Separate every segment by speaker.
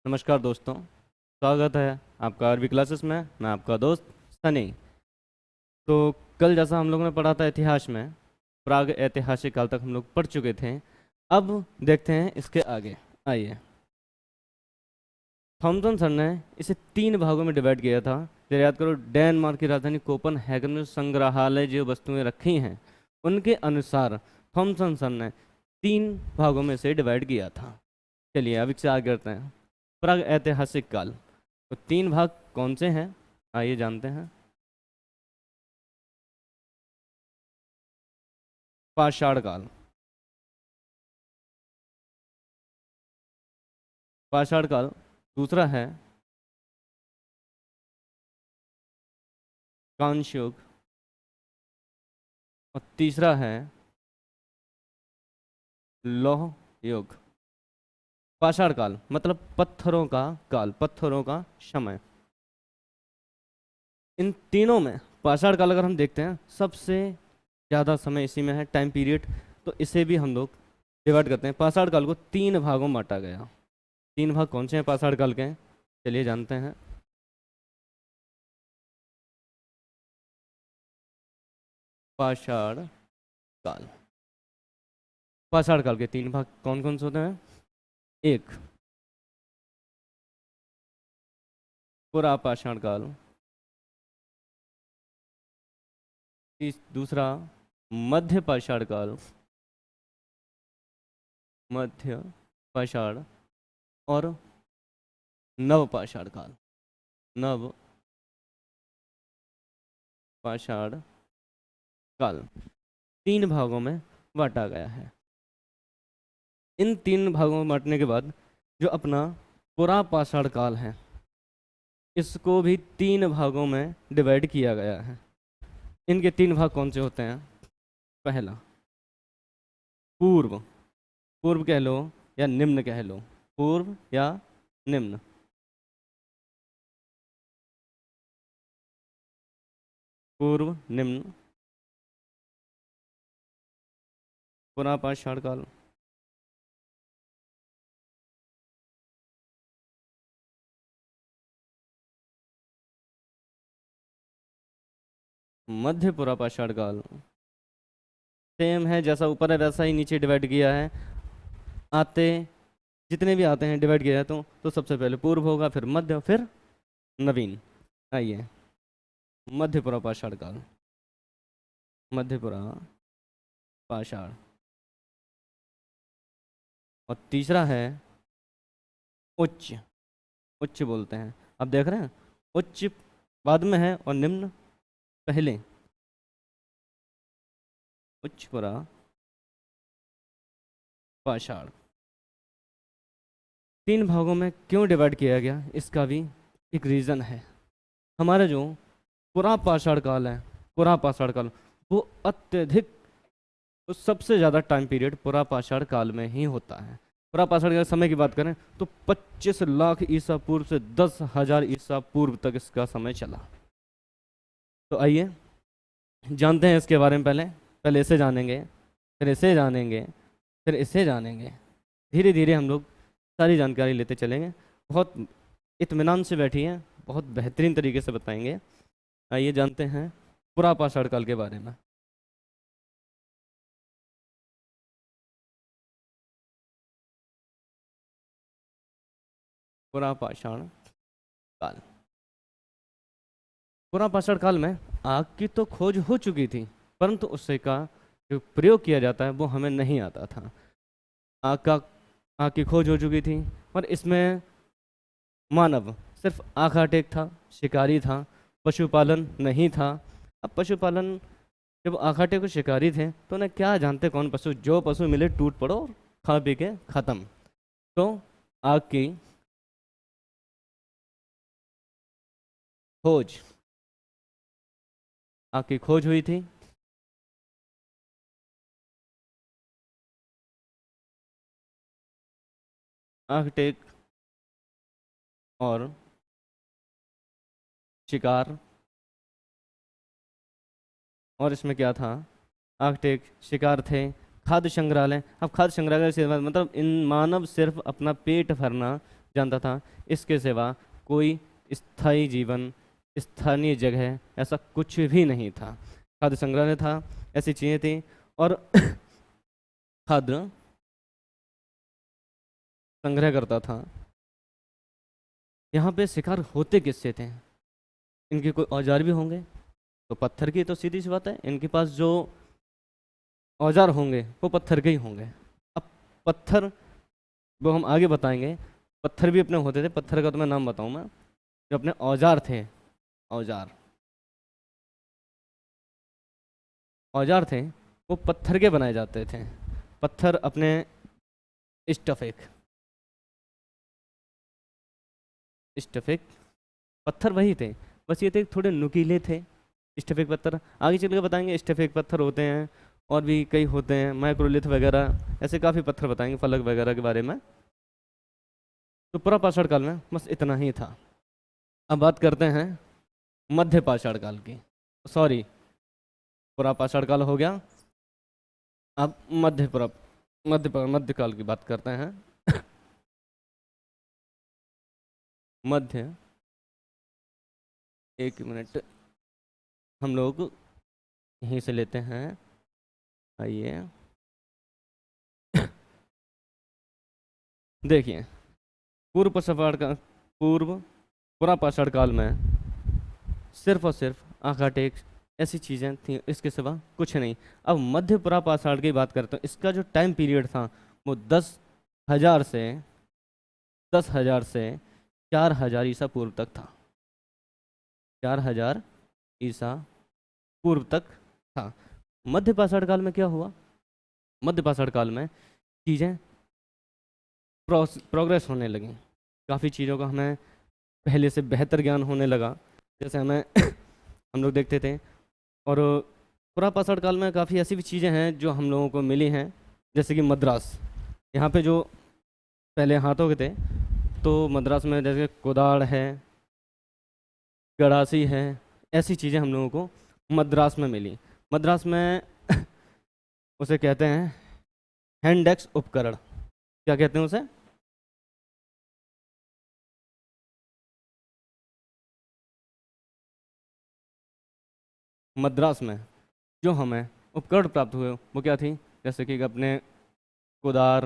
Speaker 1: नमस्कार दोस्तों। स्वागत है आपका अरबी क्लासेस में। मैं आपका दोस्त सनी। तो कल जैसा हम लोगों ने पढ़ा था इतिहास में, प्राग ऐतिहासिक काल तक हम लोग पढ़ चुके थे। अब देखते हैं इसके आगे। आइए। थॉमसन सर ने इसे 3 भागों में डिवाइड किया था। जरा याद करो, डेनमार्क की राजधानी कोपनहेगन में संग्रहालय जो वस्तुएं रखी हैं उनके अनुसार थॉमसन सर ने 3 भागों में से डिवाइड किया था। चलिए अब इससे आगे करते हैं। प्राग ऐतिहासिक काल, तो 3 भाग कौन से हैं आइए जानते हैं। पाषाण काल। पाषाण काल। दूसरा है कांस्य युग। और तीसरा है लौह युग। पाषाण काल मतलब पत्थरों का काल, पत्थरों का समय। इन तीनों में पाषाण काल अगर हम देखते हैं सबसे ज़्यादा समय इसी में है, टाइम पीरियड। तो इसे भी हम लोग डिवाइड करते हैं। पाषाण काल को 3 भागों में बांटा गया। 3 भाग कौन से हैं पाषाण काल के? चलिए जानते हैं। पाषाण काल। पाषाण काल के 3 भाग कौन कौन से होते हैं? एक, पुरा पाषाण काल। दूसरा, मध्य पाषाण काल। मध्य पाषाण। और नव पाषाण काल। नव पाषाण काल 3 भागों में बांटा गया है। इन 3 भागों में बांटने के बाद जो अपना पुरा पाषाण काल है इसको भी 3 भागों में डिवाइड किया गया है। इनके 3 भाग कौन से होते हैं? पहला, पूर्व। पूर्व कह लो या निम्न कह लो। पूर्व या निम्न। पूर्व, निम्न, पुरा पाषाण काल। मध्य पुरा पाषाण काल। सेम है, जैसा ऊपर है वैसा ही नीचे डिवाइड किया है। आते जितने भी आते हैं डिवाइड किया है तो सबसे पहले पूर्व होगा, फिर मध्य, फिर नवीन। आइए, मध्यपुरा पाषाण काल। मध्यपुरा पाषाण। और तीसरा है उच्च। उच्च बोलते हैं, अब देख रहे हैं, उच्च बाद में है और निम्न पहले। उच्चपुरा पाषाण। 3 भागों में क्यों डिवाइड किया गया इसका भी एक रीज़न है। हमारा जो पुरा पाषाण काल है, पुरा पाषाण काल वो अत्यधिक, तो सबसे ज़्यादा टाइम पीरियड पुरा पाषाण काल में ही होता है। पुरा पाषाण काल समय की बात करें तो 25 लाख ईसा पूर्व से 10,000 ईसा पूर्व तक इसका समय चला। तो आइए जानते हैं इसके बारे में। पहले पहले इसे जानेंगे, फिर इसे जानेंगे, फिर इसे जानेंगे। धीरे धीरे हम लोग सारी जानकारी लेते चलेंगे। बहुत इत्मीनान से बैठिए, बहुत बेहतरीन तरीके से बताएंगे। आइए जानते हैं पुरा पाषाण काल के बारे में। पुरा पाषाण काल। पुरा पाषाण काल में आग की तो खोज हो चुकी थी, परंतु उससे का जो प्रयोग किया जाता है वो हमें नहीं आता था। आग का आग की खोज हो चुकी थी और इसमें मानव सिर्फ आँख टेक था, शिकारी था, पशुपालन नहीं था। अब पशुपालन, जब आँख को शिकारी थे तो उन्हें क्या जानते कौन पशु, जो पशु मिले टूट पड़ो और खा पी के खत्म। तो आग की खोज, आग की खोज हुई थी। आँख टेक और शिकार। और इसमें क्या था? आर्कटेक, शिकार थे, खाद्य संग्रहालय। अब खाद्य संग्रहालय से मतलब इन मानव सिर्फ अपना पेट भरना जानता था। इसके सिवा कोई स्थायी जीवन, स्थानीय जगह ऐसा कुछ भी नहीं था। खाद्य संग्रहालय था, ऐसी चीज़ें थी। और खाद्य संग्रह करता था। यहाँ पे शिकार होते किससे थे? इनके कोई औजार भी होंगे तो पत्थर की, तो सीधी सी बात है इनके पास जो औजार होंगे वो पत्थर के ही होंगे। अब पत्थर, वो हम आगे बताएंगे, पत्थर भी अपने होते थे। पत्थर का तो मैं नाम बताऊं मैं, जो अपने औजार थे, औजार औजार थे वो पत्थर के बनाए जाते थे। पत्थर अपने स्टफेक स्टफेक पत्थर वही थे, बस ये थे थोड़े नुकीले थे। स्टफेक पत्थर आगे चल के बताएंगे। स्टफेक पत्थर होते हैं और भी कई होते हैं, माइक्रोलिथ वगैरह, ऐसे काफ़ी पत्थर बताएंगे फलक वगैरह के बारे में। तो पूरा पाषाण काल में बस इतना ही था। अब बात करते हैं मध्य पाषाण काल की। सॉरी, पूरा पाषाण काल हो गया। अब मध्यकाल की बात करते हैं। मध्य, एक मिनट, हम लोग यहीं से लेते हैं। आइए देखिए, पूर्व पूरा पाषाण काल में सिर्फ और सिर्फ आँखाटेक ऐसी चीज़ें थी, इसके सिवा कुछ नहीं। अब मध्य पुरा पाषाण की बात करते हैं। इसका जो टाइम पीरियड था वो 10,000 से 4,000 ईसा पूर्व तक था। 4,000 ईसा पूर्व तक था। मध्य पाषाण काल में क्या हुआ? मध्य पाषाण काल में चीज़ें प्रोग्रेस होने लगी। काफ़ी चीज़ों का हमें पहले से बेहतर ज्ञान होने लगा, जैसे हमें हम लोग देखते थे। और पूरा पाषाण काल में काफ़ी ऐसी भी चीज़ें हैं जो हम लोगों को मिली हैं, जैसे कि मद्रास। यहाँ पे जो पहले हाथों के थे, तो मद्रास में जैसे कुदाड़ है, गड़ासी है, ऐसी चीज़ें हम लोगों को मद्रास में मिली। मद्रास में उसे कहते हैं हैंड एक्स उपकरण। क्या कहते हैं उसे? मद्रास में जो हमें उपकरण प्राप्त हुए वो क्या थी? जैसे कि अपने कुदार,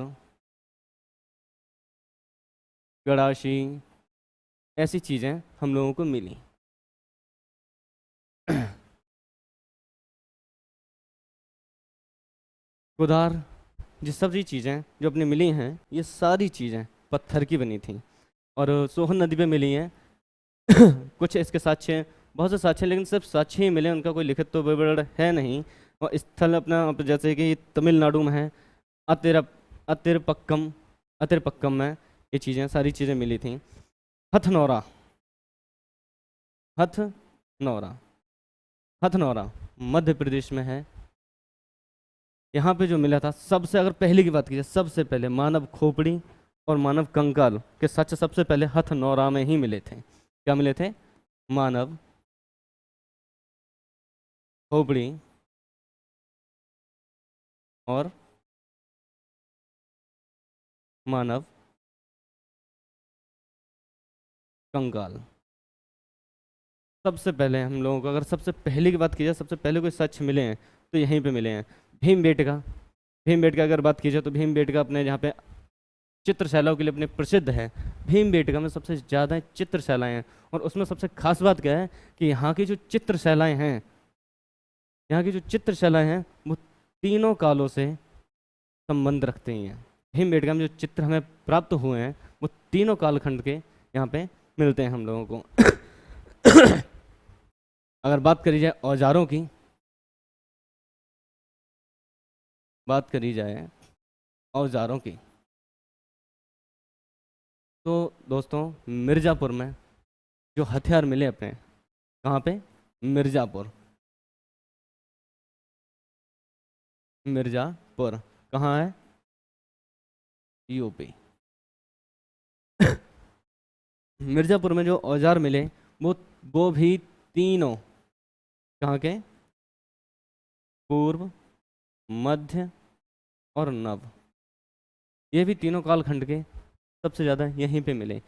Speaker 1: गड़ाशी, ऐसी चीज़ें हम लोगों को मिली। कुदार, ये सभी चीज़ें जो अपने मिली हैं, ये सारी चीज़ें पत्थर की बनी थी और सोहन नदी पे मिली हैं। कुछ इसके साक्ष्य, बहुत से साक्ष्य, लेकिन सिर्फ साक्ष्य ही मिले, उनका कोई लिखित तो विवरण है नहीं। और स्थल अपना जैसे कि तमिलनाडु में है, अतिर अतिरपक्कम अतिरपक्कम में ये चीज़ें, सारी चीज़ें मिली थी। हथनौरा, हथनौरा हथनौरा मध्य प्रदेश में है। यहाँ पे जो मिला था सबसे, अगर पहले की बात की जाए, सबसे पहले मानव खोपड़ी और मानव कंकाल के साक्ष्य सबसे पहले हथनौरा में ही मिले थे। क्या मिले थे? मानव खोपड़ी और मानव कंकाल। सबसे पहले हम लोगों को, अगर सबसे पहले की बात की जाए, सबसे पहले कोई साक्ष्य मिले हैं तो यहीं पे मिले हैं। भीमबेटका, भीमबेटका अगर बात की जाए तो भीमबेटका अपने यहाँ पे चित्रशालाओं के लिए अपने प्रसिद्ध है। भीमबेटका में सबसे ज़्यादा चित्रशालाएँ हैं, और उसमें सबसे खास बात क्या है कि यहाँ की जो चित्रशालाएँ हैं, यहाँ की जो चित्रशालाएँ हैं वो तीनों कालों से संबंध रखते हैं। भीमबेटका में जो चित्र हमें प्राप्त हुए हैं वो तीनों कालखंड के यहाँ पे मिलते हैं हम लोगों को। अगर बात करी जाए औजारों की, बात करी जाए औजारों की, तो दोस्तों मिर्ज़ापुर में जो हथियार मिले अपने, कहाँ पे? मिर्ज़ापुर। मिर्ज़ापुर कहाँ है? यूपी। मिर्ज़ापुर में जो औजार मिले वो भी तीनों कहाँ के? पूर्व, मध्य और नव। ये भी तीनों कालखंड के सबसे ज़्यादा यहीं पे मिले।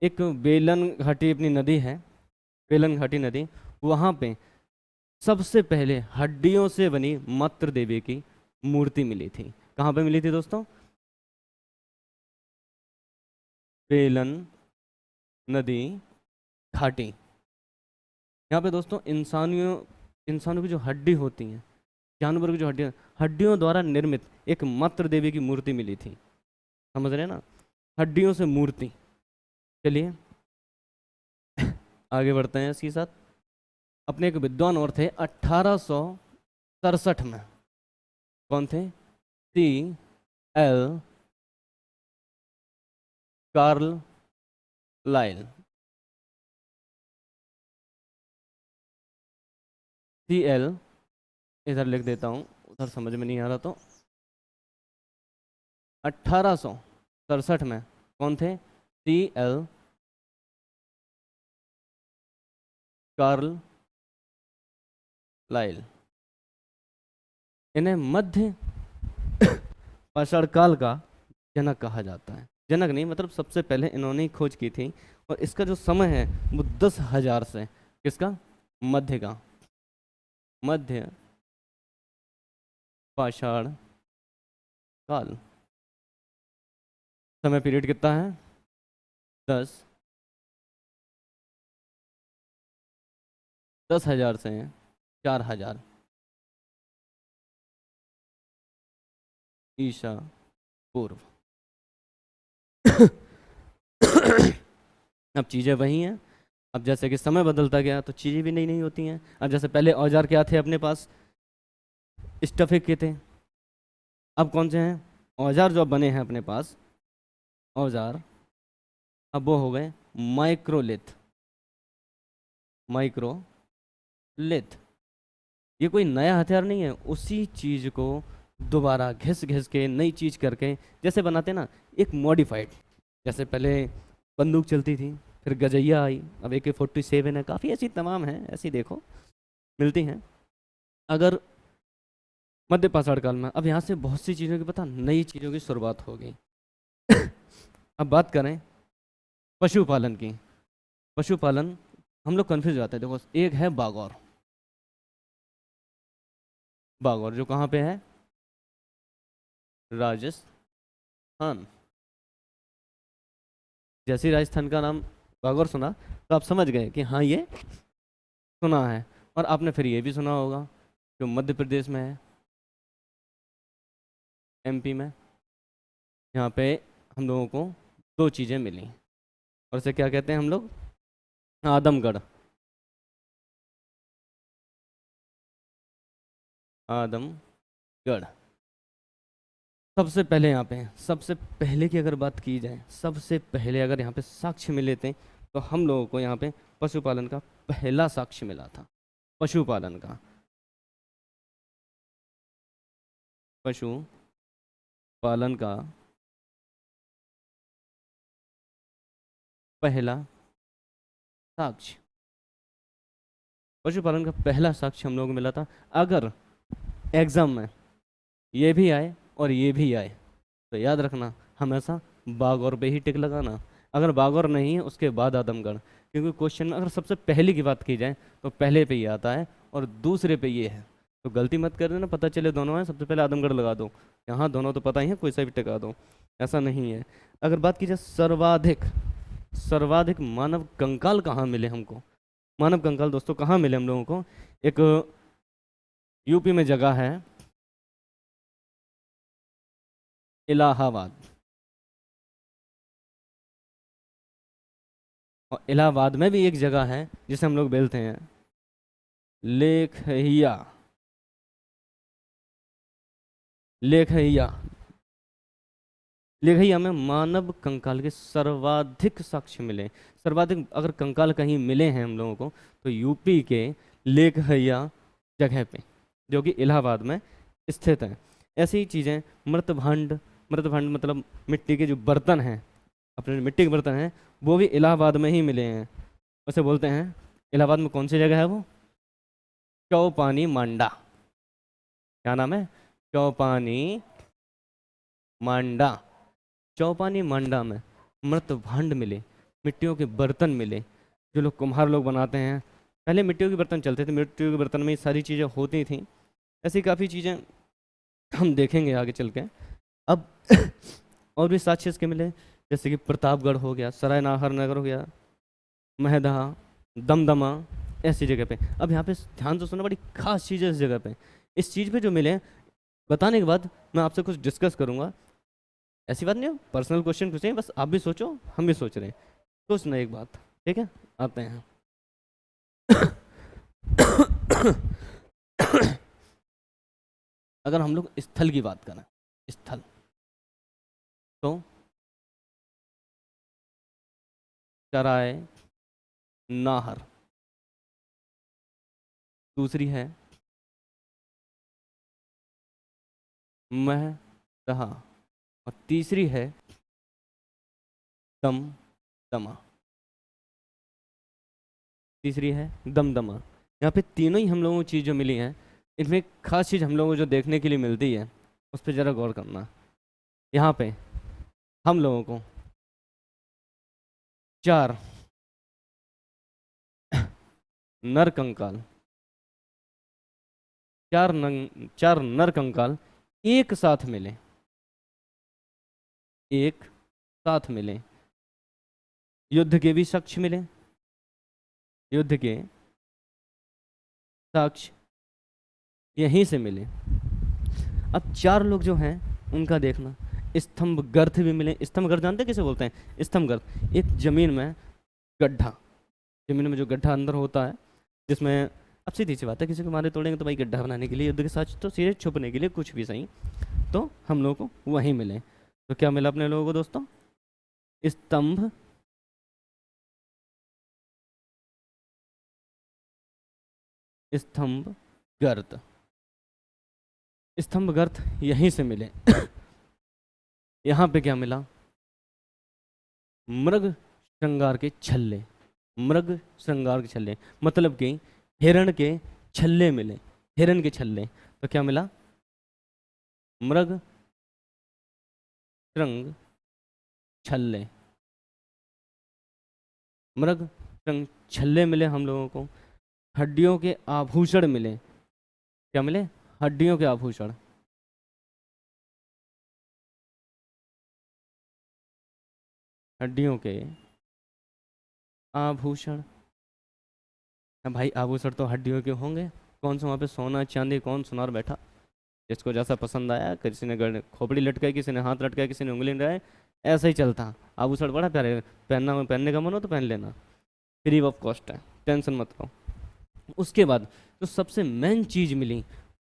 Speaker 1: एक बेलन घाटी अपनी नदी है, बेलन घाटी नदी, वहाँ पे सबसे पहले हड्डियों से बनी मातृ देवी की मूर्ति मिली थी। कहाँ पे मिली थी दोस्तों? बेलन नदी घाटी। यहाँ पे दोस्तों इंसानों की जो हड्डी होती हैं, जानवर की जो हड्डियाँ, हड्डियों द्वारा निर्मित एक मातृ देवी की मूर्ति मिली थी। समझ रहे हैं ना? हड्डियों से मूर्ति। चलिए आगे बढ़ते हैं इसके साथ। अपने एक विद्वान और थे 1867 में। कौन थे? सी एल कार्ल लाइल। सी एल, इधर लिख देता हूँ, उधर समझ में नहीं आ रहा तो। 1867 में कौन थे? सी एल कार्ल लाइल। इन्हें मध्य पाषाण काल का जनक कहा जाता है। जनक नहीं, मतलब सबसे पहले इन्होंने ही खोज की थी। और इसका जो समय है वो 10,000 से, किसका? मध्य का, मध्य पाषाण काल। समय पीरियड कितना है? 10,000 से 4,000 ईसा पूर्व। अब चीज़ें वही हैं। अब जैसे कि समय बदलता गया तो चीज़ें भी नई नई होती हैं। अब जैसे पहले औजार क्या थे अपने पास? स्टफे के थे। अब कौन से हैं औजार जो अब बने हैं अपने पास? औजार अब वो हो गए माइक्रोलिथ। माइक्रोलिथ ये कोई नया हथियार नहीं है, उसी चीज़ को दोबारा घिस घिस के नई चीज़ करके जैसे बनाते ना, एक मॉडिफाइड। जैसे पहले बंदूक चलती थी, फिर गजैया आई, अब AK-47 है, काफ़ी ऐसी तमाम हैं, ऐसी देखो मिलती हैं। अगर मध्य पाषाण काल में, अब यहाँ से बहुत सी चीज़ों की पता नई चीज़ों की शुरुआत हो गई। अब बात करें पशुपालन की। पशुपालन हम लोग कन्फ्यूज हो जाते हैं। देखो, एक है बागौर। बागौर जो कहाँ पे है? राजस्थान। जैसे ही राजस्थान का नाम बागौर सुना तो आप समझ गए कि हाँ ये सुना है। और आपने फिर ये भी सुना होगा जो मध्य प्रदेश में है, MP में, यहाँ पे हम लोगों को 2 चीज़ें मिली, और इसे क्या कहते हैं हम लोग? आदमगढ़। आदमगढ़ सबसे पहले यहाँ पे है। सबसे पहले की अगर बात की जाए, सबसे पहले अगर यहाँ पे साक्ष्य मिले थे तो हम लोगों को यहाँ पे पशुपालन का पहला साक्ष्य मिला था। पशुपालन का, पशुपालन का पहला साक्ष्य, पशुपालन का पहला साक्ष्य हम लोगों को मिला था। अगर एग्जाम में ये भी आए और ये भी आए तो याद रखना, हमेशा बागौर पे ही टिक लगाना। अगर बागौर नहीं है उसके बाद आदमगढ़, क्योंकि क्वेश्चन में अगर सबसे पहले की बात की जाए तो पहले पे ही आता है और दूसरे पे ये है। तो गलती मत कर देना, पता चले दोनों है, सबसे पहले आदमगढ़ लगा दो। यहाँ दोनों तो पता ही है, कोई सा भी टिका दो, ऐसा नहीं है। अगर बात की जाए सर्वाधिक, सर्वाधिक मानव कंकाल कहाँ मिले हमको? मानव कंकाल दोस्तों कहाँ मिले हम लोगों को? एक यूपी में जगह है इलाहाबाद, और इलाहाबाद में भी एक जगह है जिसे हम लोग बोलते हैं लेखहिया। लेखहिया, लेखहिया में मानव कंकाल के सर्वाधिक साक्ष्य मिले। सर्वाधिक अगर कंकाल कहीं मिले हैं हम लोगों को तो यूपी के लेखहिया जगह पे, जो कि इलाहाबाद में स्थित है। ऐसी ही चीज़ें मृतभांड, मृतभांड मतलब मिट्टी के जो बर्तन हैं, अपने मिट्टी के बर्तन हैं, वो भी इलाहाबाद में ही मिले हैं। उसे बोलते हैं, इलाहाबाद में कौन सी जगह है वो? चौपानी मांडा। क्या नाम है? चौपानी मांडा। चौपानी मांडा में मृत भांड मिले, मिट्टियों के बर्तन मिले, जो लोग कुम्हार लोग बनाते हैं। पहले मिट्टियों के बर्तन चलते थे, मिट्टियों के बर्तन में ये सारी चीज़ें होती थी। ऐसी काफ़ी चीज़ें हम देखेंगे आगे चल के। अब और भी साक्ष्य इसके मिले, जैसे कि प्रतापगढ़ हो गया, सराय नाहर नगर हो गया, महदहा, दमदमा, ऐसी जगह पे। अब यहाँ पे ध्यान से सुनना, बड़ी खास चीज़ है इस जगह पे। इस चीज़ पे जो मिले बताने के बाद मैं आपसे कुछ डिस्कस करूँगा। ऐसी बात नहीं है, पर्सनल क्वेश्चन पूछें, बस आप भी सोचो हम भी सोच रहे हैं, सोचना एक बात, ठीक है। आते हैं अगर हम लोग स्थल की बात करें, स्थल, तो सराय नाहर, दूसरी है महदहा, और तीसरी है दमदमा। तीसरी है दमदमा। यहाँ पे तीनों ही हम लोगों को चीज़ जो मिली हैं, इनमें एक खास चीज़ हम लोगों को जो देखने के लिए मिलती है, उस पर ज़रा गौर करना। यहाँ पे हम लोगों को चार नर कंकाल, चार नर कंकाल एक साथ मिले, एक साथ मिले। युद्ध के भी साक्ष्य मिले, युद्ध के साक्ष्य यहीं से मिले। अब चार लोग जो हैं उनका देखना, स्तंभ गर्थ भी मिले। स्तंभ गर्थ जानते हैं किसे बोलते हैं? स्तंभ गर्थ एक जमीन में गड्ढा, जमीन में जो गड्ढा अंदर होता है, जिसमें अब सीधी सी बात है, किसी को मारे तोड़ेंगे तो भाई गड्ढा बनाने के लिए, युद्ध के साथ तो सीधे छुपने के लिए, कुछ भी सही, तो हम लोगों को वहीं मिले। तो क्या मिला अपने लोगों को दोस्तों? स्तंभ स्तंभ गर्त, स्तंभ गर्त यहीं से मिले। यहाँ पे क्या मिला? मृग श्रृंगार के छल्ले, मृग श्रृंगार के छल्ले, मतलब कि हिरण के छल्ले मिले, हिरण के छल्ले। तो क्या मिला? मृग श्रृंग छल्ले, मृग श्रृंग छल्ले मिले हम लोगों को। हड्डियों के आभूषण मिले। क्या मिले? हड्डियों के आभूषण, हड्डियों के आभूषण। अब भाई आभूषण तो हड्डियों के होंगे, कौन सा वहाँ पे सोना चांदी, कौन सुनार बैठा, जिसको जैसा पसंद आया, किसी ने खोपड़ी लटकाई, किसी ने हाथ लटकाया, किसी ने उंगली लगाए, ऐसा ही चलता। आभूषण बड़ा प्यारे, पहनने का मन हो तो पहन लेना, फ्री ऑफ कॉस्ट है, टेंशन मत लो। उसके बाद जो सबसे मेन चीज मिली,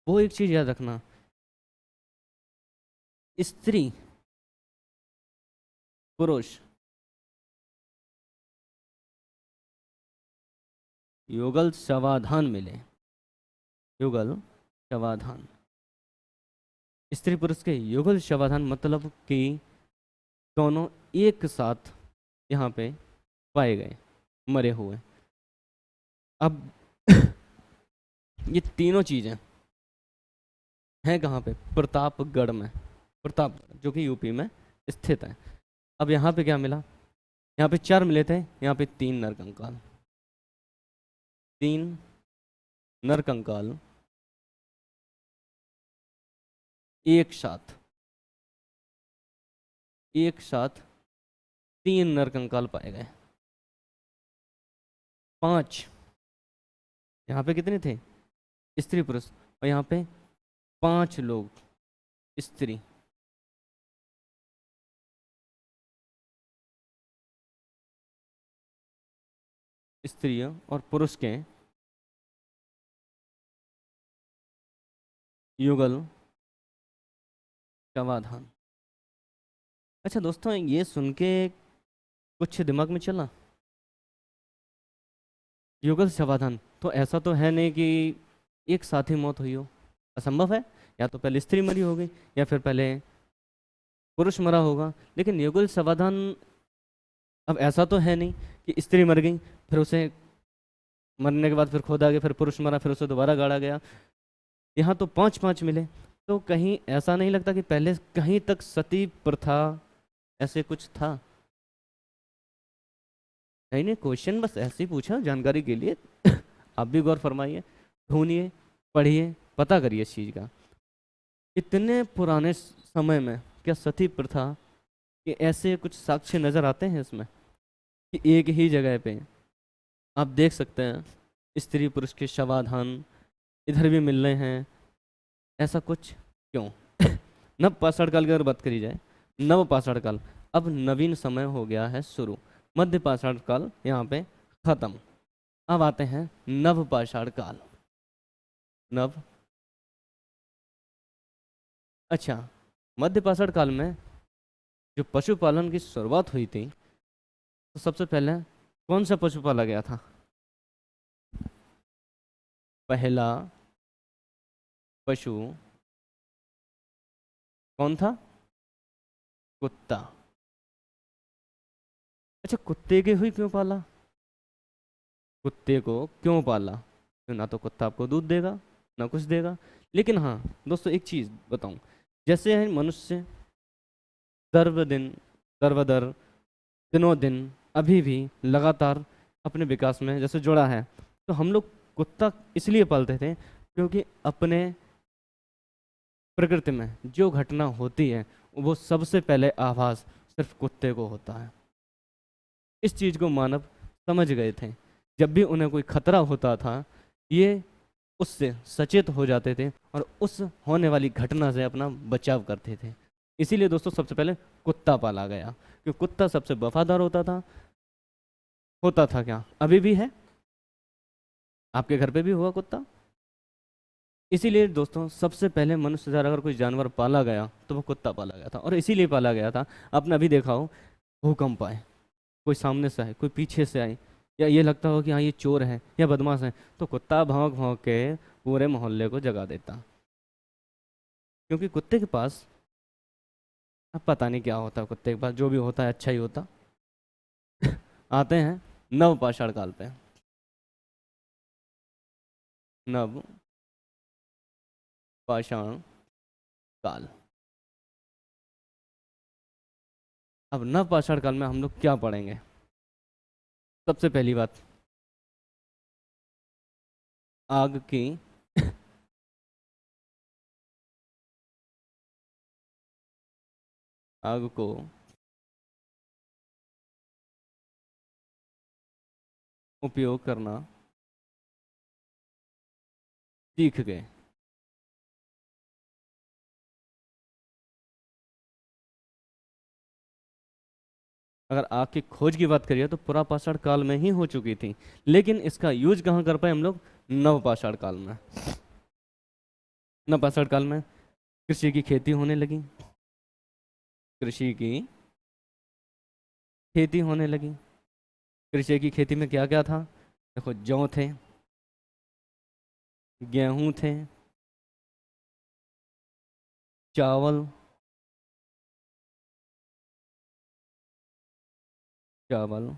Speaker 1: वो एक चीज याद रखना, स्त्री पुरुष युगल समाधान मिले, युगल समाधान, स्त्री पुरुष के युगल समाधान, मतलब कि दोनों एक साथ यहाँ पे पाए गए मरे हुए। अब ये तीनों चीजें हैं कहाँ पे? प्रतापगढ़ में, प्रतापगढ़ जो कि यूपी में स्थित है। अब यहाँ पे क्या मिला? यहाँ पे चार मिले थे, यहाँ पे तीन नरकंकाल, तीन नरकंकाल एक साथ, एक साथ तीन नरकंकाल पाए गए। पांच, यहाँ पे कितने थे? स्त्री पुरुष, और यहाँ पे पांच लोग, स्त्री, स्त्रियों और पुरुष के युगल समाधान। अच्छा दोस्तों, ये सुन के कुछ दिमाग में चला? युगल समाधान तो ऐसा तो है नहीं कि एक साथ ही मौत हुई हो, असंभव है। या तो पहले स्त्री मरी होगी, या फिर पहले पुरुष मरा होगा। लेकिन युगल समाधान, अब ऐसा तो है नहीं कि स्त्री मर गई, फिर उसे मरने के बाद फिर खोदा गया, फिर पुरुष मरा, फिर उसे दोबारा गाड़ा गया। यहाँ तो पांच पांच मिले, तो कहीं ऐसा नहीं लगता कि पहले कहीं तक सती प्रथा ऐसे कुछ था? नहीं नहीं, क्वेश्चन बस ऐसे ही पूछा जानकारी के लिए। आप भी गौर फरमाइए, ढूंढिए, पढ़िए, पता करिए इस चीज़ का। इतने पुराने समय में क्या सती प्रथा के ऐसे कुछ साक्ष्य नजर आते हैं इसमें कि एक ही जगह पे आप देख सकते हैं स्त्री पुरुष के शवाधान इधर भी मिल रहे हैं, ऐसा कुछ क्यों? नव पाषाण काल की अगर बात करी जाए, नव पाषाण काल, अब नवीन समय हो गया है शुरू, मध्य पाषाण काल यहाँ पे खत्म, अब आते हैं नव पाषाण काल। नव, अच्छा, मध्य पाषाण काल में जो पशुपालन की शुरुआत हुई थी, तो सबसे पहले कौन सा पशु पाला गया था? पहला पशु कौन था? कुत्ता। अच्छा, कुत्ते के हुई क्यों पाला? कुत्ते को क्यों पाला? तो ना तो कुत्ता आपको दूध देगा ना कुछ देगा। लेकिन हाँ दोस्तों, एक चीज़ बताऊं, जैसे है मनुष्य सर्व दिन सर्वदर दिनों दिन अभी भी लगातार अपने विकास में जैसे जुड़ा है, तो हम लोग कुत्ता इसलिए पालते थे क्योंकि अपने प्रकृति में जो घटना होती है वो सबसे पहले आभास सिर्फ कुत्ते को होता है। इस चीज़ को मानव समझ गए थे। जब भी उन्हें कोई खतरा होता था, ये उससे सचेत हो जाते थे और उस होने वाली घटना से अपना बचाव करते थे। इसीलिए दोस्तों सबसे पहले कुत्ता पाला गया, क्योंकि कुत्ता सबसे वफादार होता था। होता था क्या, अभी भी है, आपके घर पे भी हुआ कुत्ता। इसीलिए दोस्तों सबसे पहले मनुष्य द्वारा अगर कोई जानवर पाला गया तो वो कुत्ता पाला गया था, और इसीलिए पाला गया था। आपने अभी देखा हो, भूकंप आए, कोई सामने से आए, कोई पीछे से आए, या ये लगता हो कि हाँ ये चोर है या बदमाश है, तो कुत्ता भौंक भौंक के पूरे मोहल्ले को जगा देता। क्योंकि कुत्ते के पास, अब पता नहीं क्या होता कुत्ते के पास, जो भी होता है अच्छा ही होता। आते हैं नव पाषाण काल पे। नव पाषाण काल। अब नव पाषाण काल में हम लोग क्या पढ़ेंगे? सबसे पहली बात, आग की आग को उपयोग करना सीख गए। अगर आग की खोज की बात करिए तो पुरापाषाण काल में ही हो चुकी थी, लेकिन इसका यूज कहाँ कर पाए हम लोग? नवपाषाण काल में। नवपाषाण काल में कृषि की खेती होने लगी। कृषि की खेती होने लगी। कृषि की खेती में क्या क्या था? देखो, जौ थे, गेहूं थे, चावल, चावल,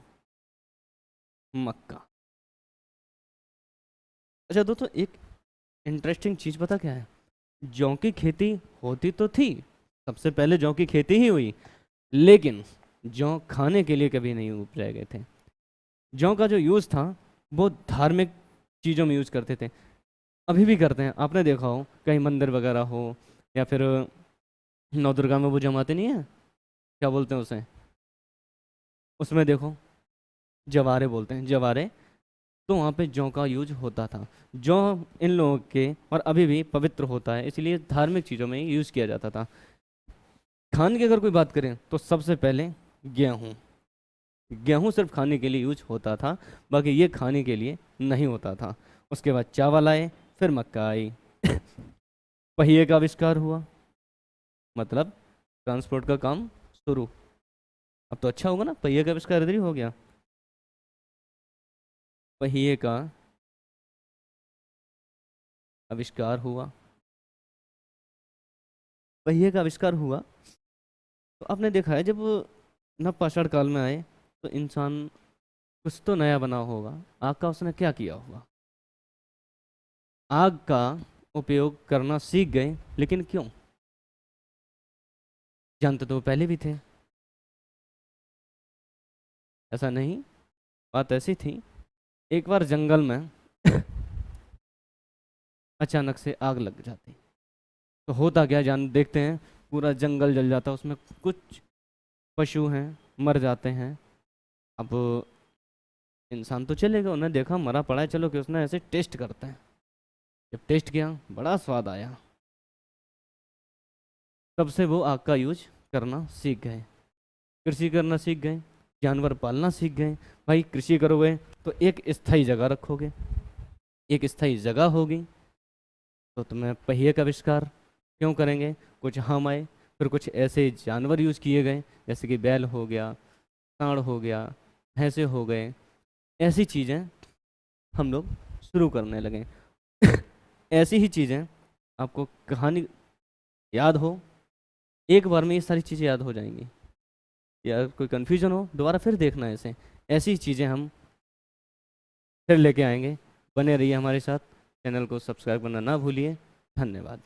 Speaker 1: मक्का। अच्छा दोस्तों, एक इंटरेस्टिंग चीज पता क्या है? जौ की खेती होती तो थी, सबसे पहले जौ की खेती ही हुई, लेकिन जौ खाने के लिए कभी नहीं उपजाए गए थे। जौ का जो यूज़ था वो धार्मिक चीज़ों में यूज़ करते थे, अभी भी करते हैं। आपने देखा हो कहीं मंदिर वगैरह हो, या फिर नौ दुर्गा में वो जमाते नहीं है, क्या बोलते हैं उसे, उसमें देखो जवारे बोलते हैं, जवारे, तो वहाँ पे जौ का यूज होता था। जौ इन लोगों के और अभी भी पवित्र होता है, इसलिए धार्मिक चीज़ों में यूज़ किया जाता था। खाने की अगर कोई बात करें तो सबसे पहले गेहूँ। गेहूँ सिर्फ खाने के लिए यूज होता था, बाकी ये खाने के लिए नहीं होता था। उसके बाद चावल आए, फिर मक्का आई। पहिए का आविष्कार हुआ, मतलब ट्रांसपोर्ट का काम शुरू। अब तो अच्छा होगा ना, पहिए का आविष्कार इधर ही हो गया। पहिए का आविष्कार हुआ, पहिए का आविष्कार हुआ, तो आपने देखा है जब नवपाषाण काल में आए तो इंसान कुछ तो नया बना होगा। आग का उसने क्या किया होगा? आग का उपयोग करना सीख गए, लेकिन क्यों? जानते तो वो पहले भी थे, ऐसा नहीं। बात ऐसी थी, एक बार जंगल में अचानक से आग लग जाती। तो होता क्या, जान देखते हैं पूरा जंगल जल जाता, उसमें कुछ पशु हैं मर जाते हैं। अब इंसान तो चलेगा, उन्हें देखा मरा पड़ा है, चलो कि उसने ऐसे टेस्ट करते हैं। जब टेस्ट किया बड़ा स्वाद आया, तब से वो आग का यूज करना सीख गए, कृषि करना सीख गए, जानवर पालना सीख गए। भाई कृषि करोगे तो एक स्थायी जगह रखोगे, एक स्थायी जगह होगी, तो तुम्हें पहिए का आविष्कार क्यों करेंगे, कुछ हम आए, फिर कुछ ऐसे जानवर यूज किए गए जैसे कि बैल हो गया, सांड हो गया, भैंसे हो गए, ऐसी चीज़ें हम लोग शुरू करने लगे। ऐसी ही चीज़ें आपको कहानी याद हो, एक बार में ये सारी चीज़ें याद हो जाएंगी, या कोई कन्फ्यूजन हो दोबारा फिर देखना। ऐसे ऐसी ही चीज़ें हम फिर लेके आएंगे। बने रहिए हमारे साथ, चैनल को सब्सक्राइब करना ना भूलिए। धन्यवाद।